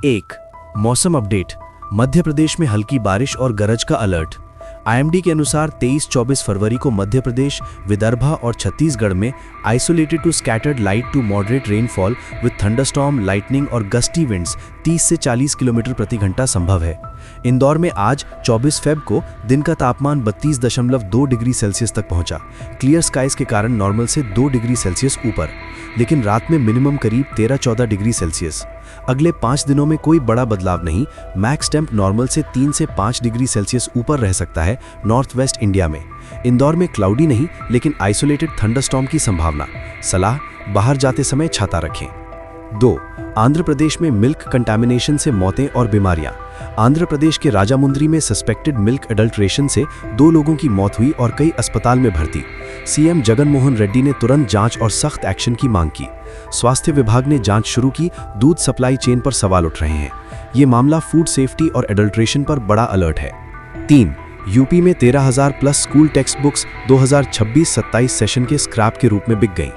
एक मौसम अपडेट। मध्य प्रदेश में हल्की बारिश और गरज का अलर्ट। आईएमडी के अनुसार 23-24 फरवरी को मध्य प्रदेश, विदर्भा और छत्तीसगढ़ में isolated to scattered light to moderate rainfall with thunderstorm, lightning और गस्टी विंड्स 30 से 40 किलोमीटर प्रति घंटा संभव है। इंदौर में आज 24 फेब को दिन का तापमान 32.2 डिग्री सेल्सियस तक पहुंचा। क्लियर स्काइज के कारण नॉर्मल से 2 डिग्री सेल्सियस ऊपर, लेकिन रात में मिनिमम करीब 13-14 डिग्री सेल्सियस। अगले 5 दिनों में कोई बड़ा बदलाव नहीं। मैक्स टेम्प नॉर्मल से 3 से 5 डिग्री सेल्सियस ऊपर रह सकता है नॉर्थ वेस्ट इंडिया में। इंदौर में क्लाउडी नहीं, लेकिन आइसोलेटेड थंडरस्टॉर्म की संभावना। सलाह, बाहर जाते समय छाता रखें। 2. आंध्र प्रदेश में मिल्क कंटामिनेशन से मौतें और बीमारियां। आंध्र प्रदेश के राजामुंद्री में सस्पेक्टेड मिल्क एडल्ट्रेशन से 2 लोगों की मौत हुई और कई अस्पताल में भर्ती। सीएम जगन मोहन रेड्डी ने तुरंत जांच और सख्त एक्शन की मांग की। स्वास्थ्य विभाग ने जांच शुरू की। दूध सप्लाई चेन पर सवाल उठ रहे हैं। ये मामला फूड सेफ्टी और एडल्ट्रेशन पर बड़ा अलर्ट है। 3. यूपी में 13,000 plus school text books 2026-27 session के स्क्रैप के रूप में बिक गईं।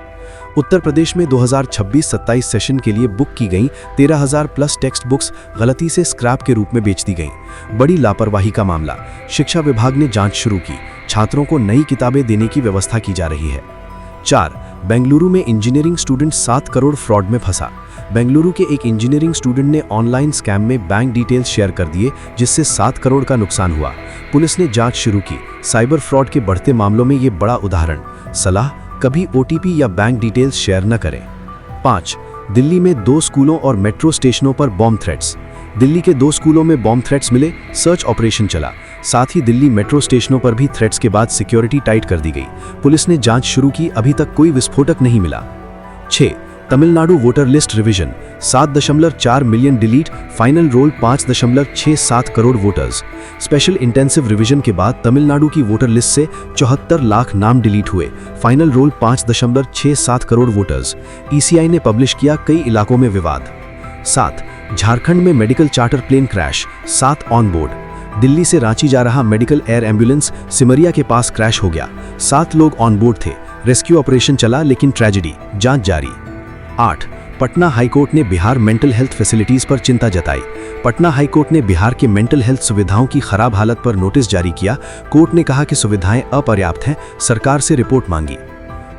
उत्तर प्रदेश में 2026-27 सेशन के लिए बुक की गईं 13,000 प्लस टेक्स्ट बुक्स गलती से स्क्रैप के रूप में बेच दी गईं। बड़ी लापरवाही का मामला। शिक्षा विभाग ने जांच शुरू की। छात्रों को नई किताबें देने की व्यवस्था की जा रही है। 4. बेंगलुरु में इंजीनियरिंग स्टूडेंट 7 करोड़ फ्रॉड में फंसा। बेंगलुरु के एक इंजीनियरिंग स्टूडेंट ने ऑनलाइन स्कैम में बैंक डिटेल्स शेयर कर दिए, जिससे 7 करोड़ का नुकसान हुआ। पुलिस ने जांच शुरू की। साइबर फ्रॉड के बढ़ते मामलों में ये बड़ा उदाहरण। सलाह, कभी ओटीपी या बैंक डिटेल्स शेयर न करें। 5. दिल्ली में 2 स्कूलों और मेट्रो स्टेशनों पर बॉम्ब थ्रेट्स। दिल्ली के 2 स्कूलों में बॉम्ब थ्रेट्स मिले, सर्च ऑपरेशन चला। साथ ही दिल्ली मेट्रो स्टेशनों पर भी थ्रेट्स के बाद सिक्योरिटी टाइट कर दी गई। पुलिस ने जांच शुरू की। अभी तक कोई विस्फोटक नहीं मिला। 6. Tamil Nadu voter list revision. 7.4 million delete, final roll 5.67 crore voters. Special intensive revision के बाद तमिलनाडु की वोटर लिस्ट से 74 लाख नाम डिलीट हुए। Final roll 5.67 crore voters. ECI ने पब्लिश किया। कई इलाकों में विवाद। 7. झारखंड में medical charter plane crash, 7 on board. Delhi से रांची जा रहा मेडिकल एयर एम्बुलेंस सिमरिया के पास क्रैश हो गया। 7 लोग ऑन बोर्ड थे। रेस्क्यू ऑपरेशन चला, लेकिन ट्रेजेडी, जांच जारी। 8. पटना हाईकोर्ट ने बिहार मेंटल हेल्थ फैसिलिटीज पर चिंता जताई। पटना हाईकोर्ट ने बिहार के मेंटल हेल्थ सुविधाओं की खराब हालत पर नोटिस जारी किया। कोर्ट ने कहा कि सुविधाएं अपर्याप्त हैं, सरकार से रिपोर्ट मांगी।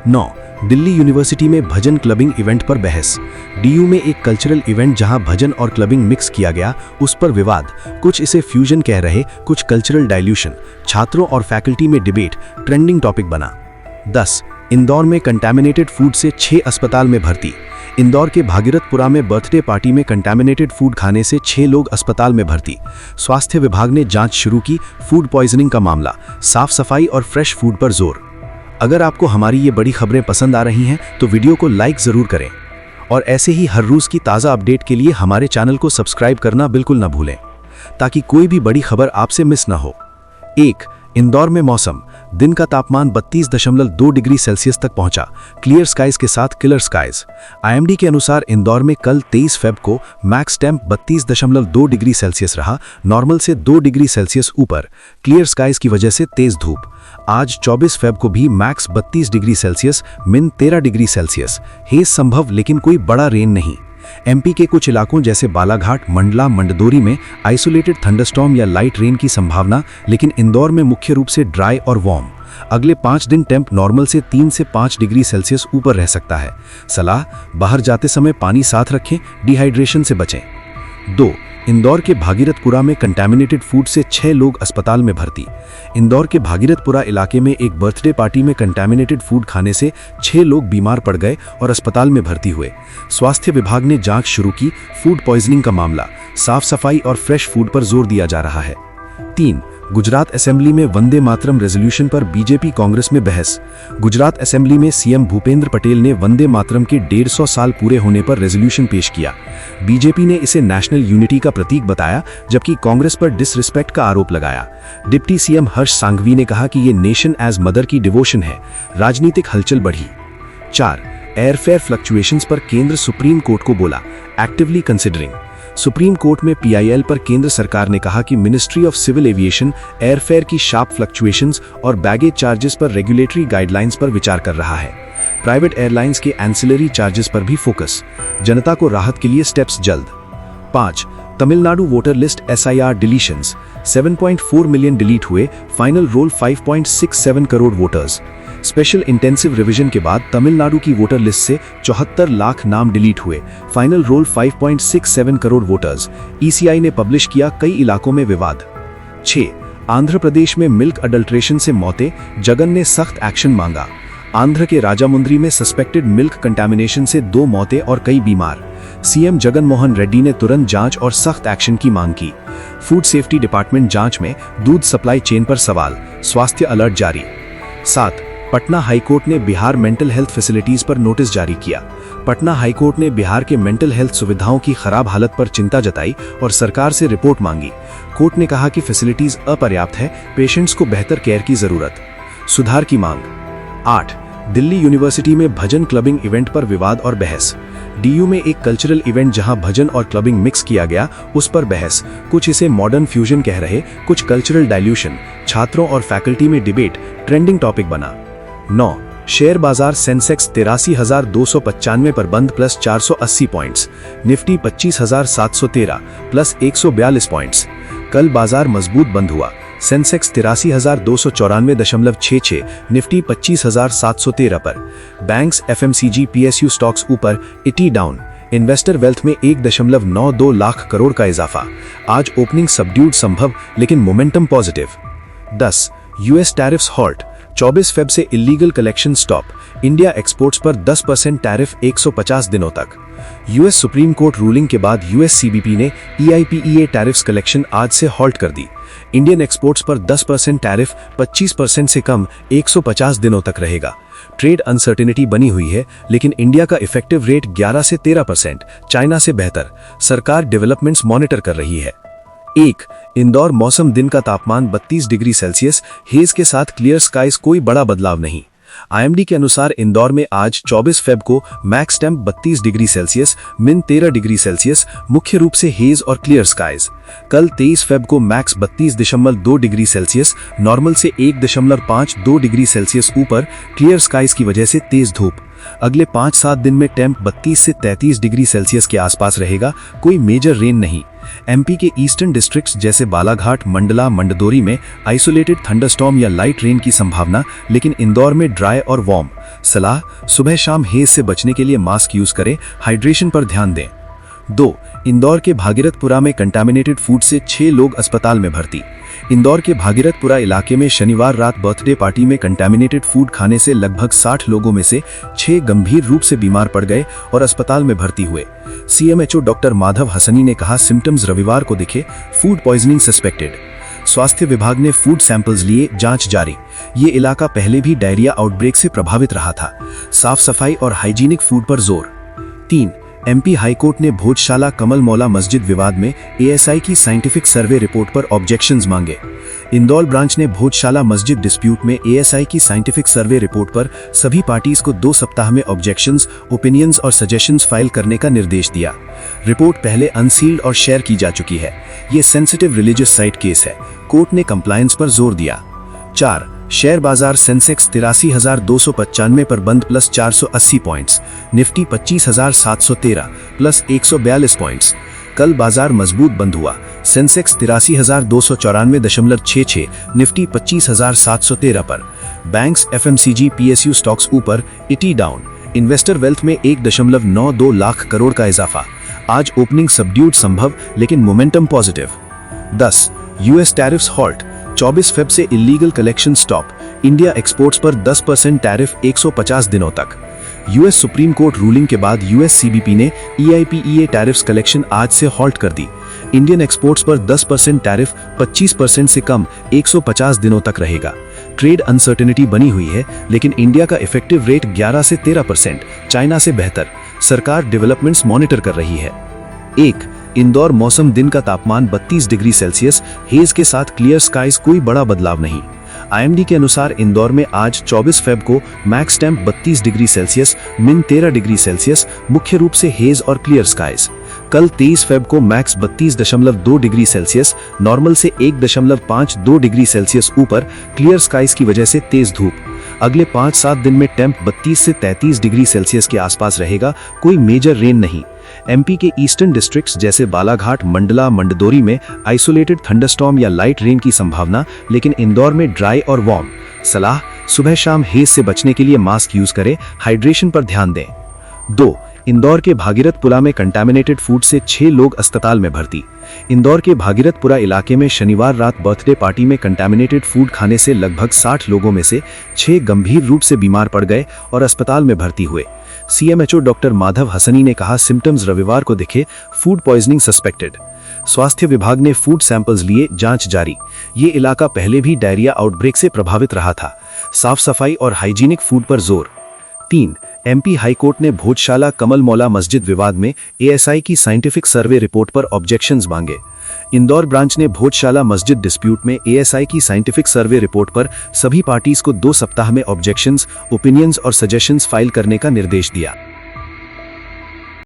9. दिल्ली यूनिवर्सिटी में भजन क्लबिंग इवेंट पर बहस। डीयू में एक कल्चरल इवेंट जहां भजन और क्लबिंग मिक्स किया गया, उस पर विवाद। कुछ इसे फ्यूजन कह रहे, कुछ कल्चरल डाइल्यूशन। छात्रों और फैकल्टी में डिबेट, ट्रेंडिंग टॉपिक बना। 10. इंदौर में कंटैमिनेटेड फूड से 6 अस्पताल में भर्ती। इंदौर के भागीरथपुरा में बर्थडे पार्टी में कंटैमिनेटेड फूड खाने से 6 लोग अस्पताल में भर्ती। स्वास्थ्य विभाग ने जांच शुरू की। फूड पॉइजनिंग का मामला। साफ सफाई और फ्रेश फूड पर जोर। अगर आपको हमारी ये बड़ी खबरें पसंद आ रही हैं तो वीडियो को लाइक जरूर करें और ऐसे ही हर रोज की ताज़ा अपडेट के लिए हमारे चैनल को सब्सक्राइब करना बिल्कुल ना भूलें, ताकि कोई भी बड़ी खबर आपसे मिस ना हो। 1. इंदौर में मौसम। दिन का तापमान 32.2 डिग्री सेल्सियस तक पहुंचा। क्लियर स्काइज के साथ किलर स्काइज। आईएमडी के अनुसार इंदौर में कल 23 फेब को मैक्स टेम्प 32.2 डिग्री सेल्सियस रहा, नॉर्मल से 2 डिग्री सेल्सियस ऊपर। क्लियर स्काइज की वजह से तेज धूप। आज 24 फेब को भी मैक्स 32 डिग्री सेल्सियस, मिन 13 डिग्री सेल्सियस। हेज संभव, लेकिन कोई बड़ा रेन नहीं। एमपी के कुछ इलाकों जैसे बालाघाट, मंडला, मंडदोरी में आइसोलेटेड थंडरस्टॉर्म या लाइट रेन की संभावना, लेकिन इंदौर में मुख्य रूप से ड्राई और वार्म। अगले 5 दिन टेम्प नॉर्मल से 3 से 5 डिग्री सेल्सियस ऊपर रह सकता है। सलाह, बाहर जाते समय पानी साथ रखें, डिहाइड्रेशन से बचें। 2. इंदौर के भागीरथपुरा में कंटैमिनेटेड फूड से 6 लोग अस्पताल में भर्ती। इंदौर के भागीरथपुरा इलाके में एक बर्थडे पार्टी में कंटैमिनेटेड फूड खाने से 6 लोग बीमार पड़ गए और अस्पताल में भर्ती हुए। स्वास्थ्य विभाग ने जांच शुरू की। फूड पॉइजनिंग का मामला। साफ सफाई और फ्रेश फूड पर जोर दिया जा रहा है। 3. गुजरात असेंबली में वंदे मातरम रेजोल्यूशन पर बीजेपी कांग्रेस में बहस। गुजरात असेंबली में सीएम भूपेंद्र पटेल ने वंदे मातरम के 150 साल पूरे होने पर रेजोल्यूशन पेश किया। बीजेपी ने इसे नेशनल यूनिटी का प्रतीक बताया, जबकि कांग्रेस पर डिसरिस्पेक्ट का आरोप लगाया। डिप्टी सीएम हर्ष सांघवी ने कहा कि ये नेशन एज मदर की डिवोशन है। राजनीतिक हलचल बढ़ी। 4. एयरफेयर फ्लक्चुएशंस पर केंद्र सुप्रीम कोर्ट को बोला, एक्टिवली कंसिडरिंग। सुप्रीम कोर्ट में पीआईएल पर केंद्र सरकार ने कहा कि ministry of civil aviation airfare की शार्प फ्लक्चुएशंस और बैगेज चार्जेस पर रेगुलेटरी गाइडलाइंस पर विचार कर रहा है। प्राइवेट एयरलाइंस के एंसिलरी चार्जेस पर भी फोकस। जनता को राहत के लिए स्टेप्स जल्द। 5. Tamil Nadu voter list SIR deletions 7.4 million delete हुए, final roll 5.67 crore voters. Special intensive revision के बाद तमिलनाडु की वोटर लिस्ट से 74 लाख नाम डिलीट हुए, final roll 5.67 crore voters. ECI ने पब्लिश किया कई इलाकों में विवाद। 6. आंध्र प्रदेश में मिल्क अडल्ट्रेशन से मौतें, जगन ने सख्त एक्शन मांगा। आंध्र के राजामुंद्री में सस्पेक्टेड मिल्क कंटामिनेशन से 2 मौतें और कई बीमार। CM जगन मोहन रेड्डी ने तुरंत जांच और सख्त एक्शन की मांग की। फूड सेफ्टी डिपार्टमेंट जांच में दूध सप्लाई चेन पर सवाल, स्वास्थ्य अलर्ट जारी। 7. पटना हाईकोर्ट ने बिहार मेंटल हेल्थ फैसिलिटीज पर नोटिस जारी किया। पटना हाईकोर्ट ने बिहार के मेंटल हेल्थ सुविधाओं की खराब हालत पर चिंता जताई और सरकार से रिपोर्ट मांगी। कोर्ट ने कहा कि फैसिलिटीज अपर्याप्त है, पेशेंट्स को बेहतर केयर की जरूरत, सुधार की मांग। 8. दिल्ली यूनिवर्सिटी में भजन क्लबिंग इवेंट पर विवाद और बहस। DU में एक कल्चरल इवेंट जहां भजन और क्लबिंग मिक्स किया गया, उस पर बहस। कुछ इसे मॉडर्न फ्यूजन कह रहे, कुछ कल्चरल डाइल्यूशन। छात्रों और फैकल्टी में डिबेट, ट्रेंडिंग टॉपिक बना। 9. शेयर बाजार सेंसेक्स 83,295 पर बंद plus 480 points, Nifty 25,713 plus 142 points. कल बाजार मजबूत बंद हुआ। सेंसेक्स 83,294.66, निफ्टी 25,713 पर। बैंक्स, FMCG, PSU स्टॉक्स ऊपर, इटी डाउन। इन्वेस्टर वेल्थ में 1.92 लाख करोड़ का इजाफा। आज ओपनिंग सबड्यूड संभव, लेकिन momentum positive. 10. US tariffs halt, 24 Feb से illegal collection stop. India exports पर 10% टैरिफ 150 दिनों तक। US सुप्रीम कोर्ट रूलिंग के बाद US CBP ने EIPEA टैरिफ्स कलेक्शन आज से हॉल्ट कर दी। इंडियन एक्सपोर्ट्स पर 10% टैरिफ 25% से कम 150 दिनों तक रहेगा। ट्रेड अनसर्टेनिटी बनी हुई है, लेकिन इंडिया का इफेक्टिव रेट 11 से 13%, चाइना से बेहतर। सरकार डेवलपमेंट्स मॉनिटर कर रही है। 1. इंदौर मौसम, दिन का तापमान 32 डिग्री सेल्सियस, हेज के साथ क्लियर स्काइज, कोई बड़ा बदलाव नहीं। IMD के अनुसार इंदौर में आज 24 फेब को मैक्स टेम्प 32 डिग्री सेल्सियस, मिन 13 डिग्री सेल्सियस, मुख्य रूप से हेज और क्लियर स्काइज। कल 23 फेब को मैक्स 32.2 डिग्री सेल्सियस, नॉर्मल से 1.52 डिग्री सेल्सियस ऊपर, क्लियर स्काइज की वजह से तेज धूप। अगले 5-7 दिन में टेम्प 32 से 33 डिग्री सेल्सियस के आसपास रहेगा, कोई मेजर रेन नहीं। MP के ईस्टर्न डिस्ट्रिक्ट्स जैसे बालाघाट, मंडला, मंडदोरी में आइसोलेटेड थंडरस्टॉर्म या लाइट रेन की संभावना, लेकिन इंदौर में ड्राई और वार्म। सलाह, सुबह शाम हेज से बचने के लिए मास्क यूज करें, हाइड्रेशन पर ध्यान दें। 2. इंदौर के भागीरथपुरा में कंटामिनेटेड फूड से 6 लोग अस्पताल में भर्ती। इंदौर के भागीरथपुरा इलाके में शनिवार रात बर्थडे पार्टी में कंटामिनेटेड फूड खाने से लगभग 60 लोगों में से 6 गंभीर रूप से बीमार पड़ गए और अस्पताल में भर्ती हुए। CMHO डॉक्टर माधव हसनी ने कहा, सिम्टम्स रविवार को दिखे, फूड पॉइजनिंग सस्पेक्टेड। स्वास्थ्य विभाग ने फूड सैंपल्स लिए, जांच जारी। ये इलाका पहले भी डायरिया आउटब्रेक से प्रभावित रहा था। साफ सफाई और हाइजीनिक फूड पर जोर। 3. MP हाईकोर्ट ने भोजशाला कमल मौला मस्जिद विवाद में ASI की साइंटिफिक सर्वे रिपोर्ट पर ऑब्जेक्शंस मांगे। इंदौर ब्रांच ने भोजशाला मस्जिद डिस्प्यूट में ASI की साइंटिफिक सर्वे रिपोर्ट पर सभी पार्टीज को 2 सप्ताह में ऑब्जेक्शंस, ओपिनियंस और सजेशंस फाइल करने का निर्देश दिया। रिपोर्ट पहले अनसील्ड और शेयर की जा चुकी है। ये सेंसिटिव रिलीजियस साइट केस है, कोर्ट ने कंप्लायंस पर जोर दिया। 4. शेयर बाजार सेंसेक्स 83,295 पर बंद plus 480 points, Nifty 25,713 plus 142 points. कल बाजार मजबूत बंद हुआ। सेंसेक्स 83,294.66, निफ्टी 25,713 पर। बैंक्स, FMCG, PSU स्टॉक्स ऊपर, इटी डाउन। इन्वेस्टर वेल्थ में 1.92 लाख करोड़ का इजाफा। आज ओपनिंग सबड्यूड संभव, लेकिन momentum positive. 10. US tariffs halt, 24 Feb से illegal collection stop. India exports पर 10% टैरिफ 150 दिनों तक। US सुप्रीम कोर्ट रूलिंग के बाद US CBP ने EIPEA टैरिफ्स कलेक्शन आज से हॉल्ट कर दी। इंडियन एक्सपोर्ट्स पर 10% टैरिफ 25% से कम 150 दिनों तक रहेगा। ट्रेड अनसर्टेनिटी बनी हुई है, लेकिन इंडिया का इफेक्टिव रेट 11 से 13%, चाइना से बेहतर। सरकार डेवलपमेंट्स मॉनिटर कर रही है। 1. इंदौर मौसम, दिन का तापमान 32 डिग्री सेल्सियस, हेज के साथ क्लियर स्काइज, कोई बड़ा बदलाव नहीं। IMD के अनुसार इंदौर में आज 24 फेब को मैक्स टेम्प 32 डिग्री सेल्सियस, मिन 13 डिग्री सेल्सियस, मुख्य रूप से हेज और क्लियर स्काइज। कल 23 फेब को मैक्स 32.2 डिग्री सेल्सियस, नॉर्मल से 1.52 डिग्री सेल्सियस ऊपर, क्लियर स्काइज की वजह से तेज धूप। अगले 5-7 दिन में टेम्प 32 से 33 डिग्री सेल्सियस के आसपास रहेगा, कोई मेजर रेन नहीं। एमपी के ईस्टर्न डिस्ट्रिक्ट्स जैसे बालाघाट, मंडला, मंडदोरी में आइसोलेटेड थंडरस्टॉर्म या लाइट रेन की संभावना, लेकिन इंदौर में ड्राई और वार्म। सलाह, सुबह शाम हेज से बचने के लिए मास्क यूज करें, हाइड्रेशन पर ध्यान दें। 2. इंदौर के भागीरथपुरा में कंटामिनेटेड फूड से 6 लोग अस्पताल में भर्ती। इंदौर के भागीरथपुरा इलाके में शनिवार रात बर्थडे पार्टी में कंटामिनेटेड फूड खाने से लगभग 60 लोगों में से 6 गंभीर रूप से बीमार पड़ गए और अस्पताल में भर्ती हुए। सीएमएचओ डॉक्टर माधव हसनी ने कहा, सिम्टम्स रविवार को दिखे, फूड पॉइजनिंग सस्पेक्टेड। स्वास्थ्य विभाग ने फूड सैंपल्स लिए, जांच जारी। ये इलाका पहले भी डायरिया आउटब्रेक से प्रभावित रहा था। साफ सफाई और हाइजीनिक फूड पर जोर। 3. एमपी हाईकोर्ट ने भोजशाला कमल मौला मस्जिद विवाद में एएसआई की साइंटिफिक सर्वे रिपोर्ट पर ऑब्जेक्शंस मांगे। इंदौर ब्रांच ने भोजशाला मस्जिद डिस्प्यूट में एएसआई की साइंटिफिक सर्वे रिपोर्ट पर सभी पार्टीज को 2 सप्ताह में ऑब्जेक्शंस, ओपिनियंस और सजेशंस फाइल करने का निर्देश दिया।